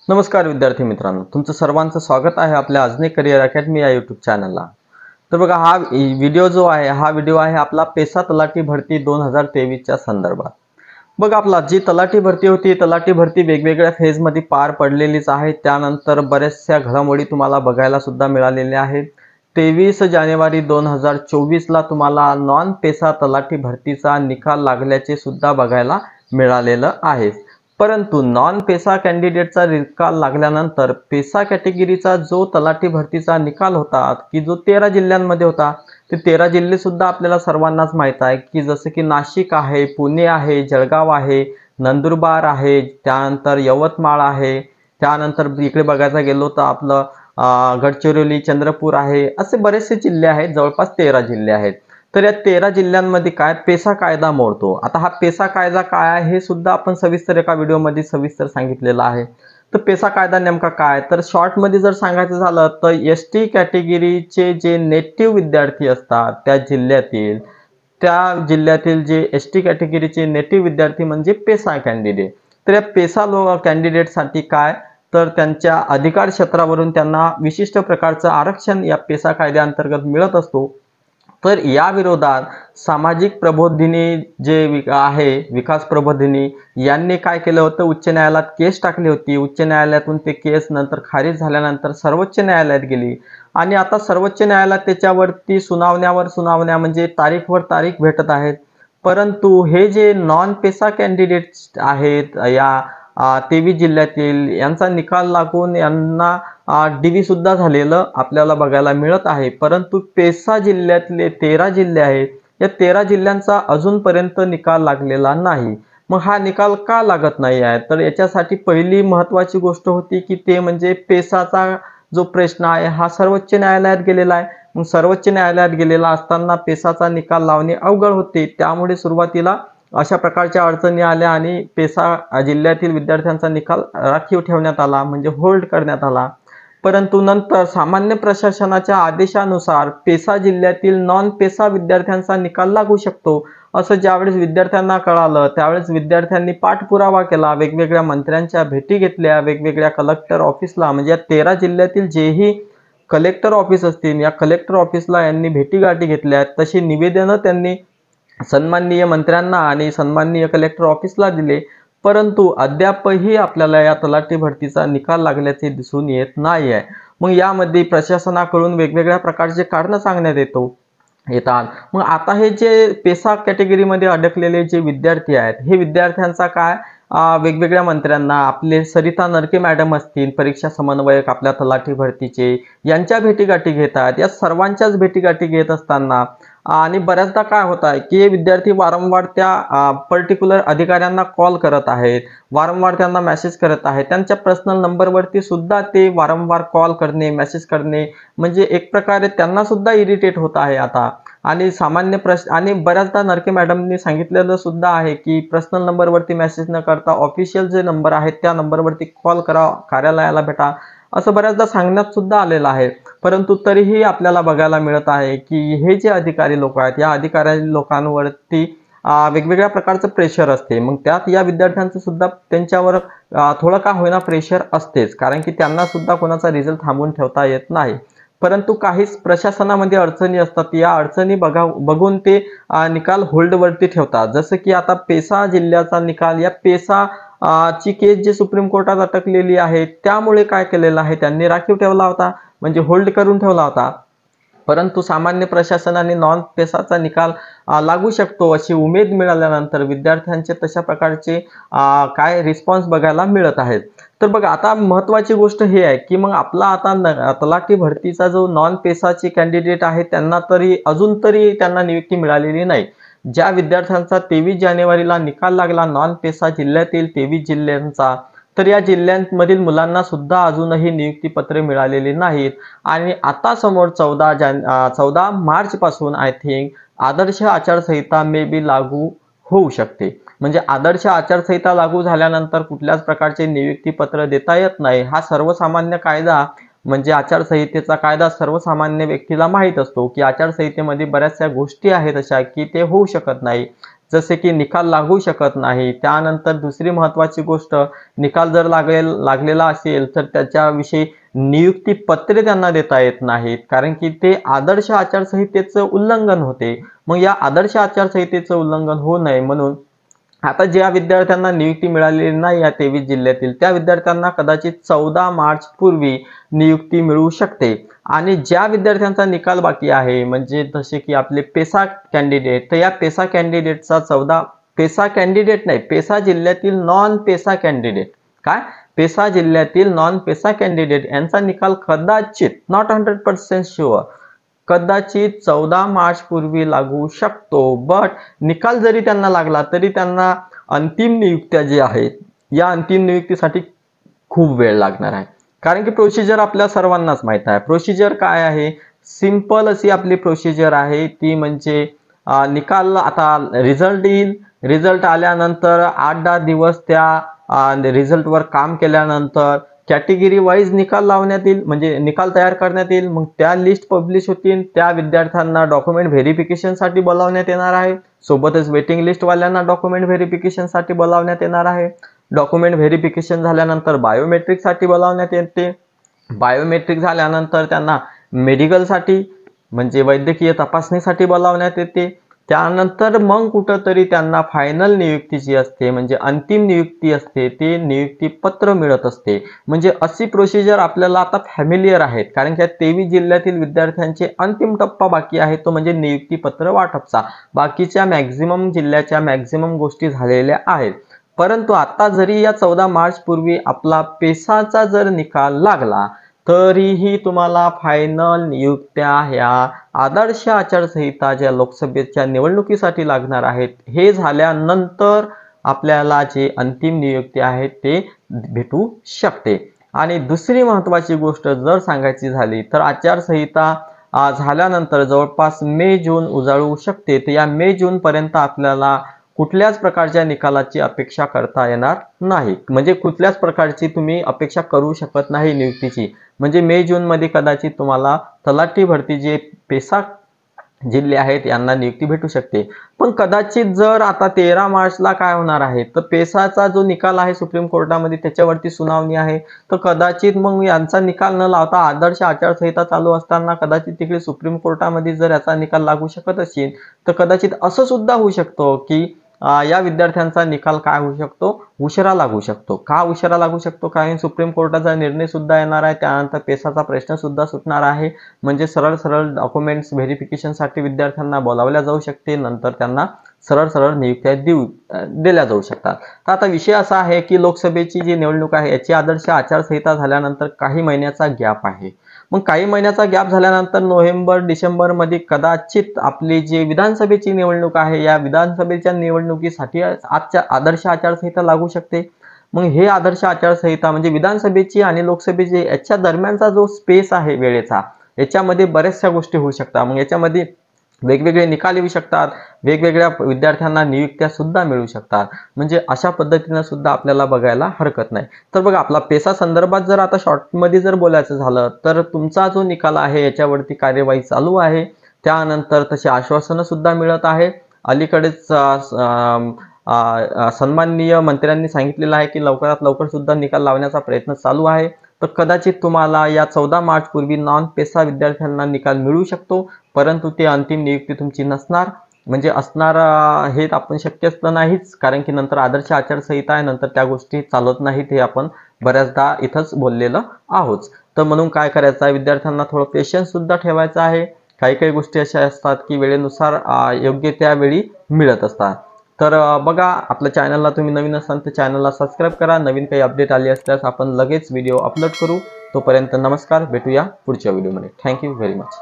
नमस्कार विद्यार्थी मित्रांनो, तुमचं सर्वांचं स्वागत आहे आपल्या अजनी करिअर अकॅडमी या यूट्यूब चॅनलला। तर बघा, हा व्हिडिओ जो आहे आपला पेसा तलाठी भरती 2023 च्या संदर्भात। बघा, आपला जी तलाठी भरती होती, तलाठी भरती वेगवेगळ्या फेजमध्ये पार पडलेलीच आहे। त्यानंतर बऱ्याचशा घडामोडी तुम्हाला बघायला सुद्धा मिळालेल्या आहेत। 23 जानेवारी 2024 ला तुम्हाला नॉन पेसा तलाठी भरतीचा निकाल लागल्याचे सुद्धा बघायला मिळालेलं आहे। परंतु नॉन पेसा कॅन्डिडेटचा निकाल लागल्यानंतर पेसा कॅटेगरीचा जो तलाठी भरतीचा निकाल होता की जो 13 जिल्ह्यांमध्ये होता, ते 13 जिल्हे सुद्धा आपल्याला सर्वांनाच माहित आहे की जसे की नाशिक आहे, पुणे आहे, जळगाव आहे, नंदुरबार आहे, त्यानंतर यवतमाळ आहे, त्यानंतर इकडे बघायला गेलो तर आपलं गडचिरोली, चंद्रपूर आहे, असे बरेचसे जिल्हे आहेत, जवळपास 13 जिल्हे आहेत। तर या 13 जिल्ह्यांमध्ये काय पेसा कायदा मोडतो। आता हा पेसा कायदा काय आहे हे सुद्धा आपण सविस्तर एका व्हिडिओमध्ये सविस्तर सांगितलेलं आहे। तर पेसा कायदा नेमका काय, तर शॉर्ट मध्ये जर सांगायचं झालं तर एसटी कॅटेगरीचे जे नेटिव्ह विद्यार्थी असतात त्या जिल्ह्यातील जे एसटी कॅटेगरीचे नेटिव्ह विद्यार्थी म्हणजे पेसा कॅन्डिडेट। तर या पेसा कॅन्डिडेटसाठी काय, तर त्यांच्या अधिकार क्षेत्रावरून त्यांना विशिष्ट प्रकारचं आरक्षण या पेसा कायद्याअंतर्गत मिळत असतो। तर या विरोधात सामाजिक प्रबोधिनी जे आहे, विकास प्रबोधिनी यांनी काय केलं होतं, उच्च न्यायालयात केस टाकली होती। उच्च न्यायालयातून ते केस नंतर खारिज झाल्यानंतर सर्वोच्च न्यायालयात गेली आणि आता सर्वोच्च न्यायालयात त्याच्यावरती सुनावण्या म्हणजे तारीखवर तारीख भेटत आहेत। परंतु हे जे नॉन पेसा कॅन्डिडेट्स आहेत या 23 जिल्ह्यातील, यांचा निकाल लागून यांना डीव्ही सुद्धा झालेलं आपल्याला बघायला मिळत आहे। परंतु पेसा जिल्ह्यातले 13 जिल्हे आहेत, या 13 जिल्ह्यांचा अजूनपर्यंत निकाल लागलेला नाही। मग हा निकाल का लागत नाही आहे, तर याच्यासाठी पहिली महत्त्वाची गोष्ट होती की ते म्हणजे पेसाचा जो प्रश्न आहे हा सर्वोच्च न्यायालयात गेलेला आहे। मग सर्वोच्च न्यायालयात गेलेला असताना पेसाचा निकाल लावणे अवघड होते, त्यामुळे सुरुवातीला अशा प्रकारच्या अडचणी आल्या आणि पेसा जिल्ह्यातील विद्यार्थ्यांचा निकाल राखीव ठेवण्यात आला, म्हणजे होल्ड करण्यात आला। परंतु नंतर सामान्य प्रशासनाच्या आदेशानुसार पेसा जिल्ह्यातील नॉन पेसा विद्यार्थ्यांचा निकाल लागू शकतो असं ज्यावेळेस विद्यार्थ्यांना कळालं, त्यावेळेस विद्यार्थ्यांनी पाठपुरावा केला, वेगवेगळ्या मंत्र्यांच्या भेटी घेतल्या, वेगवेगळ्या कलेक्टर ऑफिसला, म्हणजे या 13 जिल्ह्यातील जेही कलेक्टर ऑफिस असतील या कलेक्टर ऑफिसला यांनी भेटीगाठी घेतल्या। तशी निवेदनं त्यांनी सन्माननीय मंत्र्यांना आणि सन्माननीय कलेक्टर ऑफिसला दिले। परंतु अद्यापही आपल्याला या तलाठी भरतीचा निकाल लागल्याचे दिसून येत नाही आहे। मग यामध्ये प्रशासनाकडून वेगवेगळ्या प्रकारचे कारण सांगण्यात येतात। मग आता हे जे पेसा कॅटेगरीमध्ये अडकलेले जे विद्यार्थी आहेत, हे विद्यार्थ्यांचा काय, वेगवेगळ्या मंत्र्यांना, आपले सरिता नरके मॅडम असतील, परीक्षा समन्वयक आपल्या तलाठी भरतीचे, यांच्या भेटीगाठी घेतात। या सर्वांच्याच भेटीगाठी घेत असताना आणि बऱ्याचदा काय होत आहे की हे विद्यार्थी वारंवार त्या पर्टिक्युलर अधिकाऱ्यांना कॉल करत आहेत, वारंवार त्यांना मेसेज करत आहेत, त्यांच्या पर्सनल नंबरवरती सुद्धा ते वारंवार कॉल करणे, मेसेज करणे, म्हणजे एक प्रकारे त्यांना सुद्धा इरिटेट होत आहे आता। आणि सामान्य आणि बऱ्याचदा नरके मॅडमनी सांगितलेलं सुद्धा आहे की पर्सनल नंबरवरती मेसेज न करता ऑफिशियल जे नंबर आहेत त्या नंबरवरती कॉल करा, कार्यालयाला भेटा, असं बऱ्याचदा सांगण्यात सुद्धा आलेलं आहे। परंतु तरीही आपल्याला बघायला मिळत आहे की हे जे अधिकारी लोक आहेत, या अधिकारी लोकांवरती वेगवेगळ्या प्रकारचं प्रेशर असते। मग त्यात या विद्यार्थ्यांचं सुद्धा त्यांच्यावर थोडं का होईना प्रेशर असतेच, कारण की त्यांना सुद्धा कोणाचा रिझल्ट थांबवून ठेवता येत नाही। परंतु काही प्रशासनामध्ये अडचणी असतात, या अडचणी बघून ते निकाल होल्डवरती ठेवतात। जसं की आता पेसा जिल्ह्याचा निकाल, या पेसा ची केस जी सुप्रीम कोर्टात अटकलेली आहे, त्यामुळे काय केलेलं आहे, त्यांनी राखीव ठेवला होता, म्हणजे होल्ड करून ठेवला होता। परंतु सामान्य प्रशासनाने नॉन पेसाचा निकाल लागू शकतो अशी उमेद मिळाल्यानंतर विद्यार्थ्यांचे तशा प्रकारचे काय रिस्पॉन्स बघायला मिळत आहेत। तर बघा, आता महत्त्वाची गोष्ट हे आहे की मग आपला आता तलाठी भरतीचा जो नॉन पेसाचे कॅन्डिडेट आहे त्यांना अजून तरी त्यांना नियुक्ती मिळालेली नाही। ज्या विद्यार्थ्यांचा 23 जानेवारीला निकाल लागला नॉन पेसा जिल्ह्यातील 23 जिल्ह्यांचा, तर या जिल्ह्यांमधील मुलांना सुद्धा अजूनही नियुक्तीपत्रे मिळालेली नाहीत। आणि आता समोर 14 मार्च पासून आय थिंक आदर्श आचारसंहिता मे बी लागू होऊ शकते। म्हणजे आदर्श आचारसंहिता लागू झाल्यानंतर कुठल्याच प्रकारचे नियुक्तीपत्र देता येत नाही। हा सर्वसामान्य कायदा म्हणजे आचारसंहितेचा कायदा सर्वसामान्य व्यक्तीला माहीत असतो की आचारसंहितेमध्ये बऱ्याचशा गोष्टी आहेत अशा की ते होऊ शकत नाही। जसे की निकाल लागू शकत नाही. त्यानंतर दुसरी महत्त्वाची गोष्ट, निकाल जर लागलेला असेल तर त्याच्याविषयी नियुक्ती पत्रे त्यांना देता येत नाहीत, कारण की ते आदर्श आचारसंहितेचं उल्लंघन होते. मग या आदर्श आचारसंहितेचं उल्लंघन होऊ नये म्हणून आता ज्या विद्यार्थ्यांना नियुक्ती मिळालेली नाही या 23 जिल्ह्यातील, त्या विद्यार्थ्यांना कदाचित 14 मार्च पूर्वी नियुक्ती मिळू शकते. आणि ज्या विद्यार्थ्यांचा निकाल बाकी आहे, म्हणजे जसे की आपले पेसा कॅन्डिडेट, तर या पेसा कॅन्डिडेटचा 14 पेसा कॅन्डिडेट नाही, पेसा जिल्ह्यातील नॉन पेसा कॅन्डिडेट, काय पेसा जिल्ह्यातील नॉन पेसा कॅन्डिडेट यांचा निकाल कदाचित, नॉट 100% शुअर, कदाचित 14 मार्च पूर्वी लागू शकतो. बट निकाल जरी त्यांना लागला तरी त्यांना अंतिम नियुक्त्या जी आहेत या अंतिम नियुक्तीसाठी खूप वेळ लागणार आहे, कारण की प्रोसिजर आपल्या सर्वांनाच माहित आहे. प्रोसिजर काय आहे, सिंपल अशी आपली प्रोसिजर आहे, ती म्हणजे निकाल आता रिझल्ट येईल, रिझल्ट आल्यानंतर 8-10 दिवस त्या रिझल्टवर काम केल्यानंतर कॅटेगरी वाईज निकाल लावण्यात येईल, म्हणजे निकाल तयार करण्यात येईल. मग त्या लिस्ट पब्लिश होतील, त्या विद्यार्थ्यांना डॉक्युमेंट व्हेरिफिकेशनसाठी बोलावण्यात येणार आहे. सोबतच वेटिंग लिस्ट वाल्यांना डॉक्युमेंट व्हेरिफिकेशनसाठी बोलावण्यात येणार आहे. डॉक्युमेंट व्हेरिफिकेशन झाल्यानंतर बायोमेट्रिकसाठी बोलावण्यात येते. बायोमेट्रिक झाल्यानंतर त्यांना मेडिकलसाठी म्हणजे वैद्यकीय तपासणीसाठी बोलावण्यात येते. त्यानंतर मग कुठंतरी त्यांना फायनल नियुक्ती जी असते, म्हणजे अंतिम नियुक्ती असते, ते नियुक्ती पत्र मिळत असते. म्हणजे अशी प्रोसिजर आपल्याला आता फॅमिलियर आहेत, कारण की 23 जिल्ह्यातील विद्यार्थ्यांचे अंतिम टप्पा बाकी आहे, तो म्हणजे नियुक्ती पत्र वाटपचा. बाकीच्या मॅक्झिमम जिल्ह्याच्या मॅक्झिमम गोष्टी झालेल्या आहेत. परंतु आता जरी या 14 मार्च पूर्वी आपला पेसाचा जर निकाल लागला, तरीही तुम्हाला फायनल नियुक्त्या ह्या आदर्श आचारसंहिता ज्या लोकसभेच्या निवडणुकीसाठी लागणार आहेत, हे झाल्यानंतर आपल्याला जे अंतिम नियुक्ती आहेत ते भेटू शकते. आणि दुसरी महत्त्वाची गोष्ट जर सांगायची झाली तर आचारसंहिता झाल्यानंतर जवळपास मे-जून उजाळू शकते. तर या मे-जून पर्यंत आपल्याला कुठल्याच प्रकारच्या निकालाची अपेक्षा करता येणार नाही, म्हणजे कुठल्याच प्रकारची तुम्ही अपेक्षा करू शकत नाही नियुक्तीची. म्हणजे मे-जून मध्ये कदाचित तुम्हाला तलाठी भरती जे पेसा जिल्हे आहेत यांना नियुक्ती भेटू शकते. पण कदाचित जर आता 13 मार्चला काय होणार आहे, तर पेसाचा जो निकाल आहे सुप्रीम कोर्टामध्ये त्याच्यावरती सुनावणी आहे, तर कदाचित मग यांचा निकाल न लावता आदर्श आचारसंहिता चालू असताना कदाचित तिकडे सुप्रीम कोर्टामध्ये जर याचा निकाल लागू शकत असेल, तर कदाचित असं सुद्धा होऊ शकतो की या विद्यार्थ्यांचा निकाल काय होऊ शकतो, उशिरा लागू शकतो. का उशिरा लागू शकतो, कारण सुप्रीम कोर्टाचा निर्णय सुद्धा येणार आहे, त्यानंतर पेसाचा प्रश्न सुद्धा सुटणार आहे. म्हणजे सरळ सरळ डॉक्युमेंट्स व्हेरिफिकेशनसाठी विद्यार्थ्यांना बोलावल्या जाऊ शकते, नंतर त्यांना सरळ सरळ नियुक्त्या दिल्या जाऊ शकतात. तर आता विषय असा आहे की लोकसभेची जी निवडणूक आहे याची आदर्श आचारसंहिता झाल्यानंतर काही महिन्याचा गॅप आहे. मग काही महिन्याचा गॅप झाल्यानंतर नोव्हेंबर-डिसेंबर मध्ये कदाचित आपली जी विधानसभेची निवडणूक आहे, या विधानसभेच्या निवडणुकीसाठी आजच्या आदर्श आचारसंहिता लागू शकते. मग हे आदर्श आचारसंहिता म्हणजे विधानसभेची आणि लोकसभेची याच्या दरम्यानचा जो स्पेस आहे वेळेचा, याच्यामध्ये बऱ्याचशा गोष्टी होऊ शकतात. मग याच्यामध्ये वेगवेगळे निकाल येऊ शकतात, वेगवेगळ्या विद्यार्थ्यांना नियुक्त्या सुद्धा मिळू शकतात. म्हणजे अशा पद्धतीने सुद्धा आपल्याला बघायला हरकत नाही. तर बघा, आपला पेसा संदर्भात जर आता शॉर्टमध्ये जर बोलायचं झालं तर तुमचा जो निकाल आहे याच्यावरती कार्यवाही चालू आहे. त्यानंतर तशी आश्वासनं सुद्धा मिळत आहे. अलीकडेच सन्माननीय मंत्र्यांनी सांगितलेलं आहे की लवकरात लवकर सुद्धा निकाल लावण्याचा प्रयत्न चालू आहे. तर कदाचित तुम्हाला या 14 मार्च पूर्वी नॉन पेसा विद्यार्थ्यांना निकाल मिळू शकतो, परंतु ते अंतिम नियुक्ती तुमची नसणार. म्हणजे असणार हे आपण शक्यच नाहीच, कारण की नंतर आदर्श आचारसंहिता आहे, नंतर त्या गोष्टी चालत नाहीत, हे आपण बऱ्याचदा इथंच बोललेलं आहोत. तर म्हणून काय करायचं आहे, विद्यार्थ्यांना थोडं पेशन्स सुद्धा ठेवायचं आहे. काही काही गोष्टी अशा असतात की वेळेनुसार योग्य त्यावेळी मिळत असतात. तर बघा, आपल्या चॅनलला तुम्ही नवीन असाल तर चॅनलला सबस्क्राईब करा. नवीन काही अपडेट आली असल्यास आपण लगेच व्हिडिओ अपलोड करू. तोपर्यंत नमस्कार, भेटूया पुढच्या व्हिडिओमध्ये. Thank you very much.